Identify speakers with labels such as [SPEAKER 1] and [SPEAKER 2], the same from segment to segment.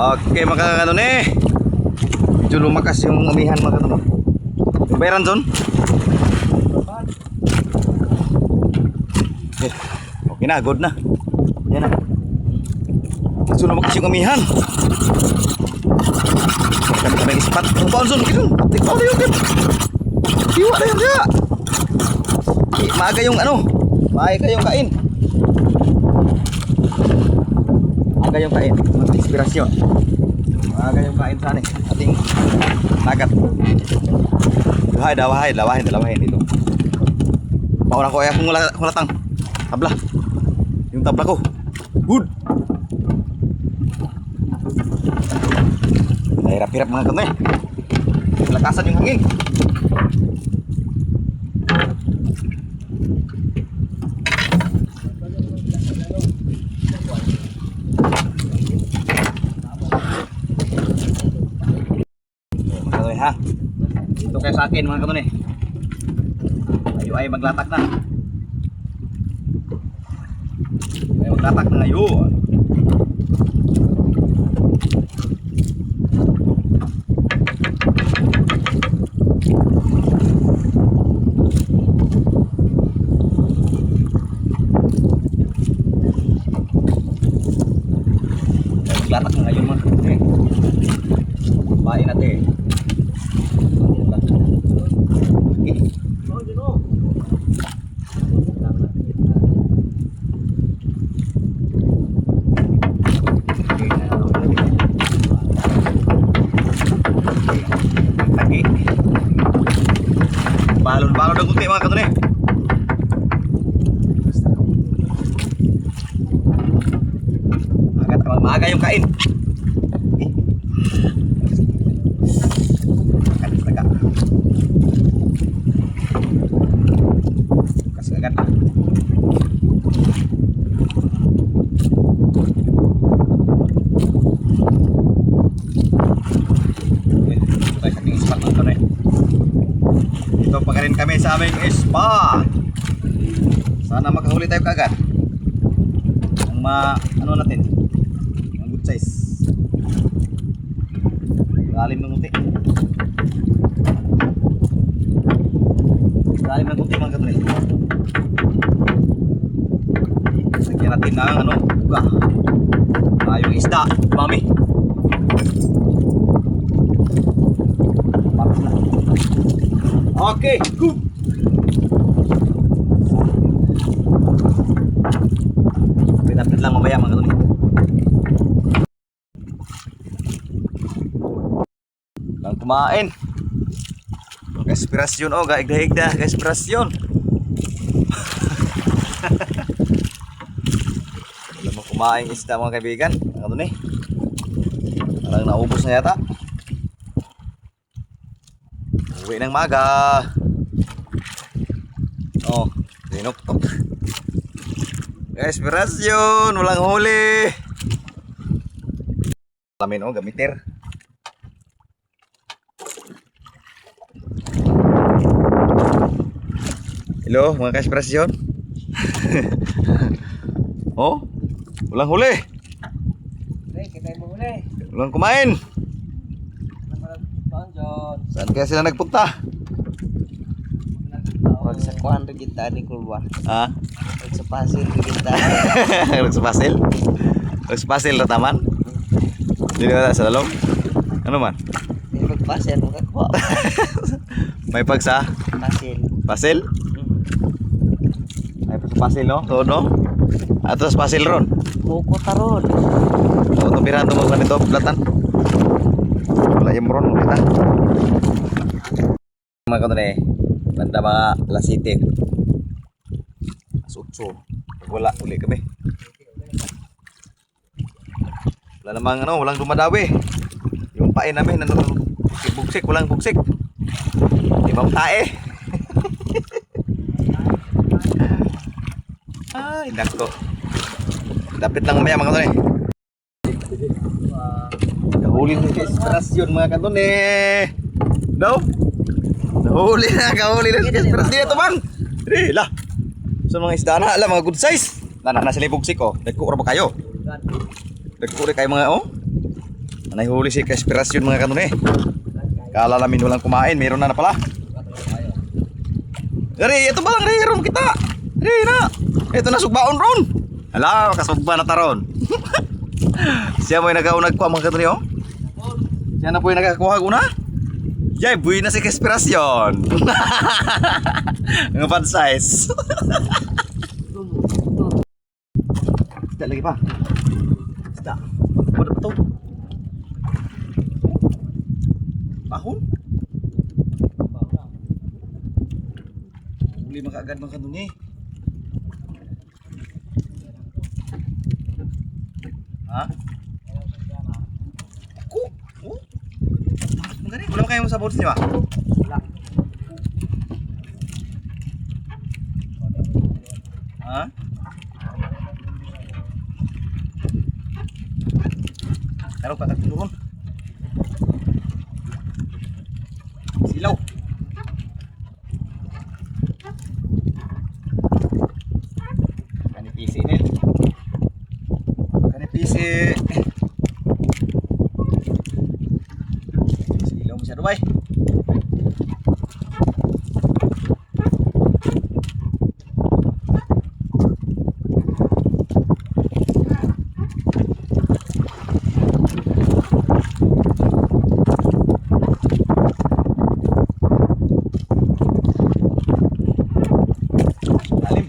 [SPEAKER 1] Okay, mga ano ni. Medyo lumakas yung umihan mga ano. Bayaran zon. Okay na, good na. Yan na. Medyo lumakas yung umihan. Kami kami ispat. Ang baon zon, kinun. Ikaw na yun, kin. Iwa na yun, ya. Maaga yung ano. Maaga yung kain. Maaga yung kain. Inspirasyon. Maaga yung kain sa atin. Ating nagat. Dawahin dito. Pauna ko ay akong kulatang. Tabla. Yung tabla ko. Good. Hirap-hirap mga kanto eh. Lakasan yung hangin. Ha? Dito kayo sa akin mga kanto eh. Tayo ay maglatak na. Tayo maglatak na ngayon. Maglatak na ngayon mga kanto eh. Bain natin. Balon-balon ng kunti mga kanto eh. Maaga yung kain. Kasi agad. Ito pa rin kami sa aming spa. Sana makahuli tayo kagad. Ang ano natin, ang good size. Lalim ng unti. Lalim ng unti mga katulad. Lagyan natin ng ano, buga. Yung isda, mami. Okay, go. Pinapit lang mamaya mga katulad. Lang kumain. Inspirasyon oh, gaigda-igda, inspirasyon. Alam mo kumain isda mga kaibigan. Ano ni? Parang naubos na yata. Uwi ng maga. Oh, dinuktok. Inspirasyon, walang huli. Alamin oh, gamiter. Hello mga ka-inspirasyon. Oh, walang huli.
[SPEAKER 2] Kita yung huli.
[SPEAKER 1] Walang kumain. Saan kaya sila nagpunta?
[SPEAKER 2] Huwag sa kuhan rin kita ni Kulwa.
[SPEAKER 1] Ha?
[SPEAKER 2] Huwag sa pasil rin kita.
[SPEAKER 1] Nagsapasil? Nagsapasil na taman? Hindi na sa lalong? Ano man?
[SPEAKER 2] Hindi magpasil, huwag ako.
[SPEAKER 1] May pagsa?
[SPEAKER 2] Pasil.
[SPEAKER 1] Pasil? May pasil no? Todo? Atos pasil ron?
[SPEAKER 2] Buko taron.
[SPEAKER 1] O tumirahan mo sa nito, platan. Wala yung ron, kita. Mga kanto eh, banda mga alas 7. Alas 8. Wala, uli kami. Wala namang ano, walang dumadawi. Yung pain namin, bugsik, walang bugsik. Ibang tae. Ay, nako. Dapat lang mamaya mga kanto eh. Kahuli ng inspirasyon mga kanto eh. No? Kahuli na inspirasyon dito man. Dili lah. So mga isda na, ala mga good size. Na sila bugsik oh. Nagkukura ba kayo? Nagkukura kayo mga oh. Nahihuli si Kaspirasyon mga kanun eh. Kala namin walang kumain, meron na pala. Dari, ito ba lang ron kita? Dari na. Ito na sugbaon ron. Hala, kasugba na taron. Siya mo yung nagkaunag ko mga kanun eh, oh. Siya na po yung nagkakuha ko na. Yay, buhay na si Kaspirasyon. Ang bad size. Tidak lagi pa. Tidak. Apa betul? Bahun? Uli makaagad mga kanun eh. Ha? Aku? Oh? Magani, wala kayo sa board niyo ah?
[SPEAKER 2] Wala.
[SPEAKER 1] Ha? Taruh patak turun. Silaw. Kanipisi ini. Kanipisi. Silaw masyado bay. Lalim.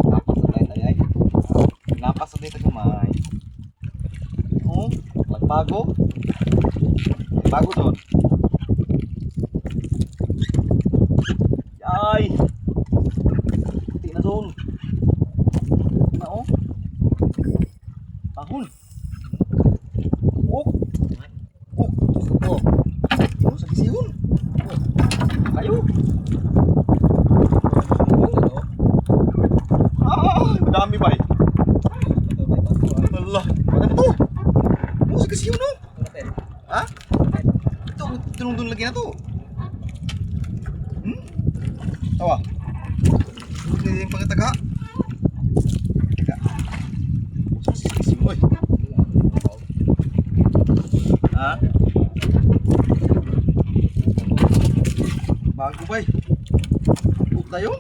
[SPEAKER 1] Napas sa tayo ay. Napas sa tayo kumay. Oh, magbago. Bago doon. Ay. Puti na doon. Puti na oh. Bahon. Oh. Oh. Oh. Oh, sa kisihon. Oh. Kayo. Ah, madami ba eh. Allah. Ano ba to? Oh, sa kisihon no? Ha? Ito, tunong-tunong lagi na to. Tawa. Hindi yung pagkataga. Taga. Oy. Ha? Bago ba eh? Huwag na yun.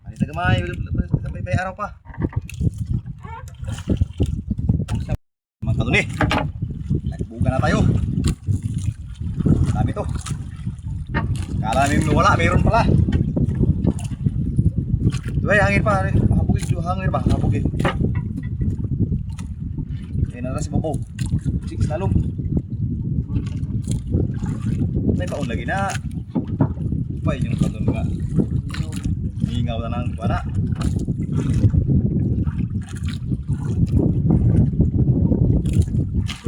[SPEAKER 1] Ay, tagamay. May araw pa. Mga kanun eh. Nagbuga na tayo. Dami to. Kala namin wala, mayroon pala. Diba, hangin pa. Makabugin, hangin ba? Makabugin. Kaya na si Bobo. Six talong. May paon lagi na. Pa yung kanun nga. Hingaw na ng wala.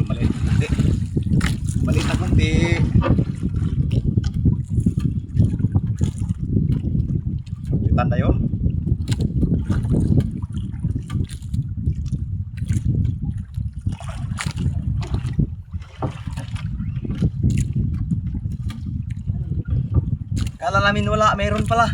[SPEAKER 1] Maliit na kunti. Maliit na kunti. Tanda yun. Kala namin wala, mayroon pala.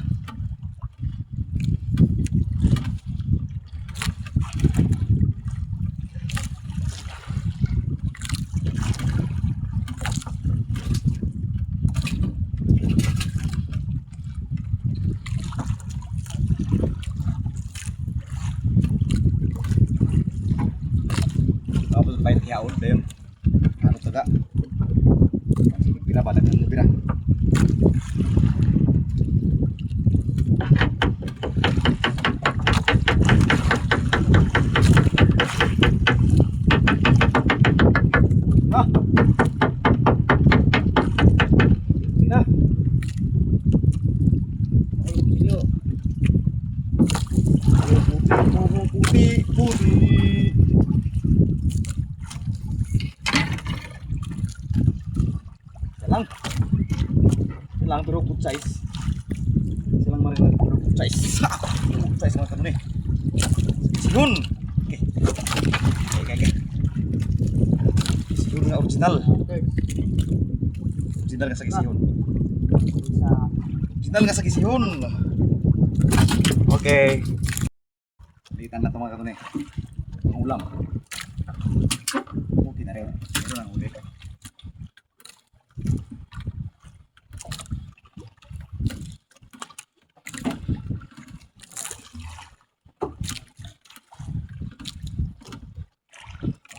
[SPEAKER 1] Tapos pahit yaon din. Ano taga? Sige, pinabalag ng lubira. Ah! Pina! Ay, video. Puti, puti. Lang. Lang pero good size. Silang marin pero good size. Good size mga kanun eh. Sihun. Okay. Okay. Sihun nga original. Original nga sa gisihon. Original nga sa gisihon. Okay. Litan na ito mga katunay. Ang ulam. Okay na rin. Ito na ang uli.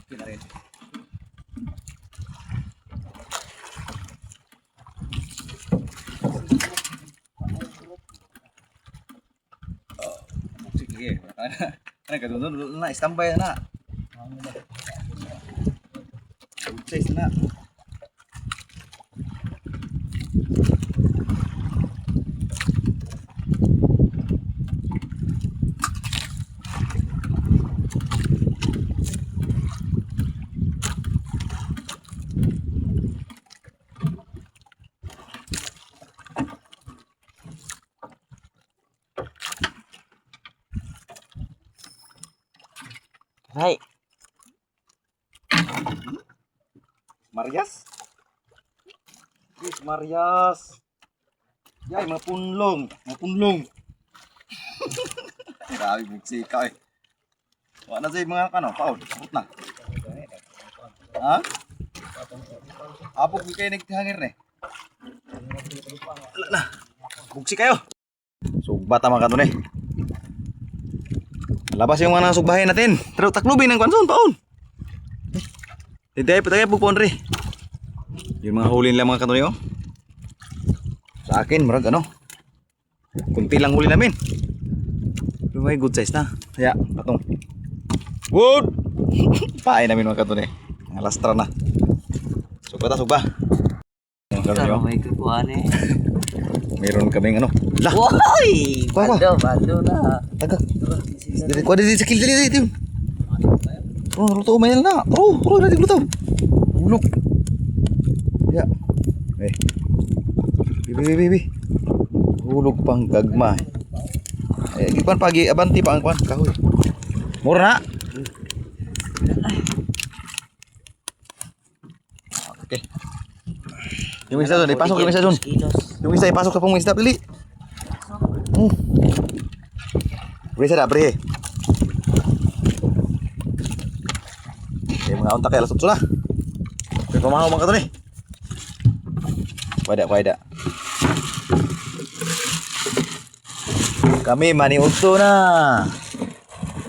[SPEAKER 1] Okay na rin. Sige, ano ka doon na, standby na. Good size na.
[SPEAKER 2] Hai.
[SPEAKER 1] Marias? Yes, Marias. Yay, mapunlong. Mapunlong. Grabe, bugsika eh. Wala na sa'yo mga kano, paon. Abot na. Ha? Apok kayo naghangir na eh. Wala na. Bugsi kayo. Sugbata mga kanon eh. Labas yung mga nasugbahin natin. Pero taklubin ng kwanson, paon. Hindi, patagay po re. Yung mga huli nila mga kanon oh. Sa akin, marag ano. Kunti lang huli namin. Pero may good size na. Kaya, patong. Good! Pain namin mga kanon eh. Ang alastra na. Sugba ta, sugba. Mga kanon
[SPEAKER 2] Taro
[SPEAKER 1] oh.
[SPEAKER 2] may kukuhan eh.
[SPEAKER 1] Mayroon kaming ano. Lah!
[SPEAKER 2] Woy!
[SPEAKER 1] Kuha,
[SPEAKER 2] Bado na.
[SPEAKER 1] Taga. Kuha di sikil dali. Oh, luto mayan na. Turo na luto. Bulok. Ya. Eh. Bibi. Bulok pang gagma. Eh, gipan pagi abanti pa ang kwan kahoy. Mura na. Okay. Yung isa doon, ipasok yung isa doon. Yung isa ipasok sa pang isda dali. Bre sa bre. Mga unta kaya lasot sula. Kaya pamahaw mga kato ni. Kuwaida. Kami maniunto na.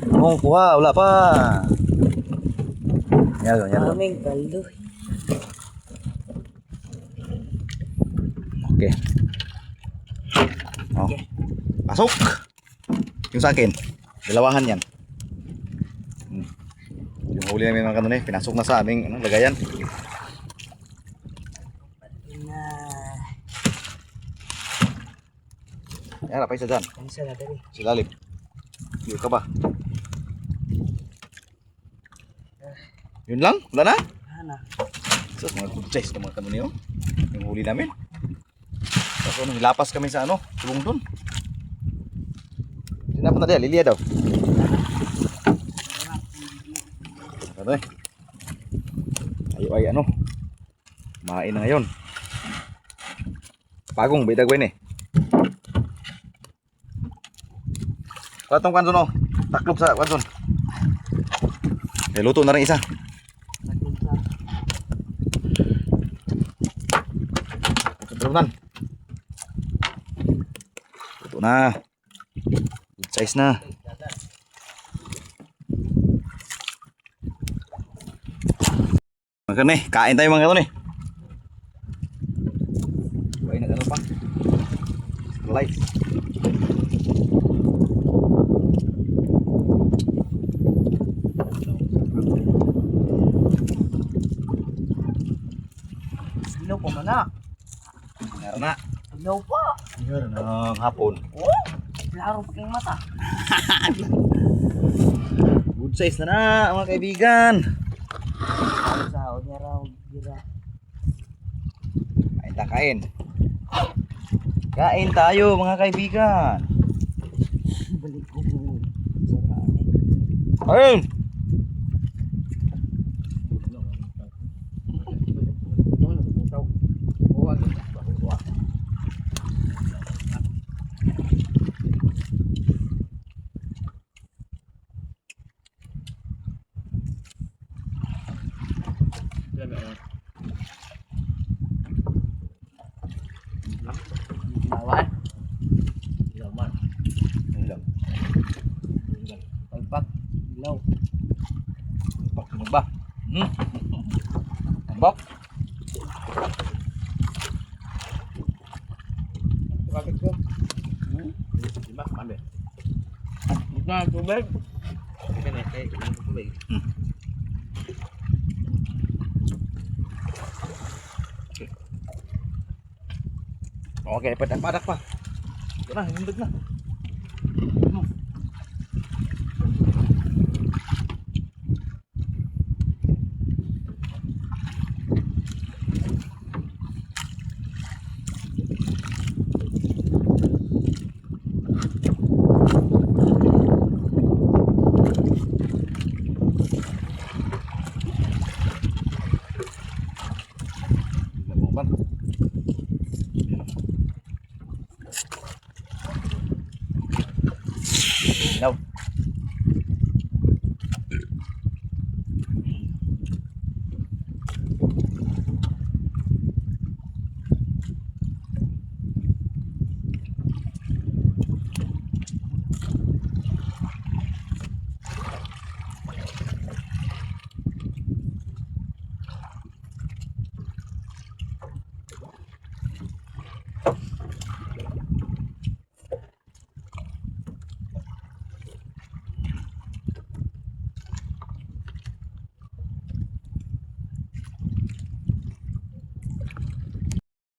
[SPEAKER 1] Mong kuha, wala pa. Yan.
[SPEAKER 2] Kaming kaldo.
[SPEAKER 1] Okay. Oh. Pasok. Yung sa akin. Dalawahan yan. Yung huli namin mga kanon eh, pinasok na sa aming lagayan. Yan, pa isa dyan.
[SPEAKER 2] Isa na dali.
[SPEAKER 1] Silalim. Yun ka ba? Yun lang? Wala na?
[SPEAKER 2] Hana.
[SPEAKER 1] So, mga good size na mga kanon yun. Yung huli namin. Tapos nilapas kami sa ano, tulong dun. Sinapan na diyan, lilia daw. Ano eh? Ay ano? Main na ngayon. Pagong, bidagwin eh. Patong kanson oh. Taklop sa kanson. Luto na rin isa. Luto na. Good size na. Mga nih, kain tayo mga nih. Kain na ano pa? Light.
[SPEAKER 2] Hello po mana.
[SPEAKER 1] Meron na.
[SPEAKER 2] Hello po.
[SPEAKER 1] Meron ng hapon.
[SPEAKER 2] Oh, laro pa kayong mata.
[SPEAKER 1] Good size na mga kaibigan.
[SPEAKER 2] Sahod niya raw, gira.
[SPEAKER 1] Kain. Kain tayo mga kaibigan.
[SPEAKER 2] Balik ko po. Saraan eh.
[SPEAKER 1] Ayun.
[SPEAKER 2] Lawan.
[SPEAKER 3] Ilaman.
[SPEAKER 1] Hilaw.
[SPEAKER 2] Pagpak. Ilaw.
[SPEAKER 1] Bakit ba? Bak.
[SPEAKER 2] Bakit ko?
[SPEAKER 3] Diba? Mande.
[SPEAKER 2] Ito na tubig.
[SPEAKER 3] Kan kayak gitu baik.
[SPEAKER 1] Oke, padak pa. Ito na, hindag na. Ban. Đâu?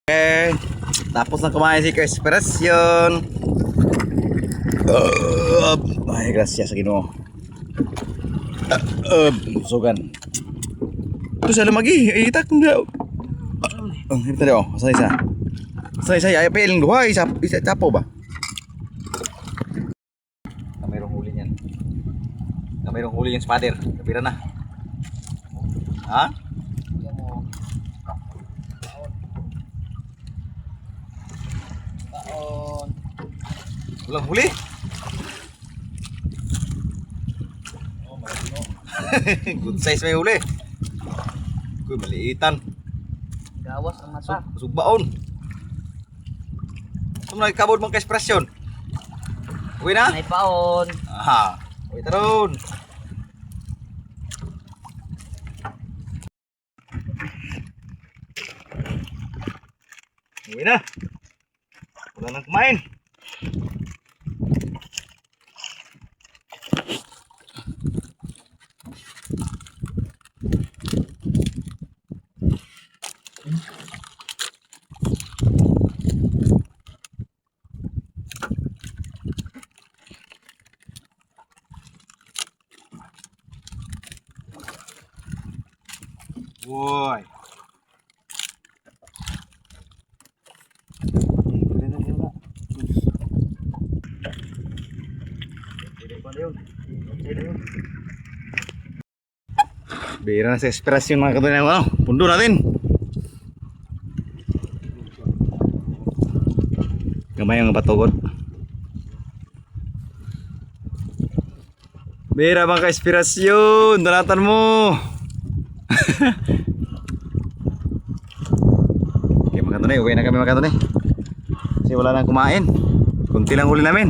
[SPEAKER 1] Oke, tapos na kumain si Ka-Inspirasyon. Ay, gracias sa Ginoo. Sugan. Terus ada lagi, itak enggak. Ini tadi oh, saya piling dua, isa capo ba? Kamerong huli niyan. Kamerong huli yung spader. Kapira na. Ha?
[SPEAKER 2] Taon.
[SPEAKER 1] Ulang huli?
[SPEAKER 2] Oh, malino.
[SPEAKER 1] Good size may huli. Kuy maliitan.
[SPEAKER 2] Gawas ang mata.
[SPEAKER 1] Sugbaon. Ito na ikabod mong ka-expression. Uwi na?
[SPEAKER 2] May paon.
[SPEAKER 1] Aha. Uwi taron. Uwi na. Wala nang kumain. Woi. Bira na sa inspirasyon mga katuloy na pundo natin. Gamay ang batugod. Bira bang ka-inspirasyon, donatan mo. Okay mga katuloy, uwi na kami mga katuloy. Kasi wala nang kumain. Kunti lang huli namin.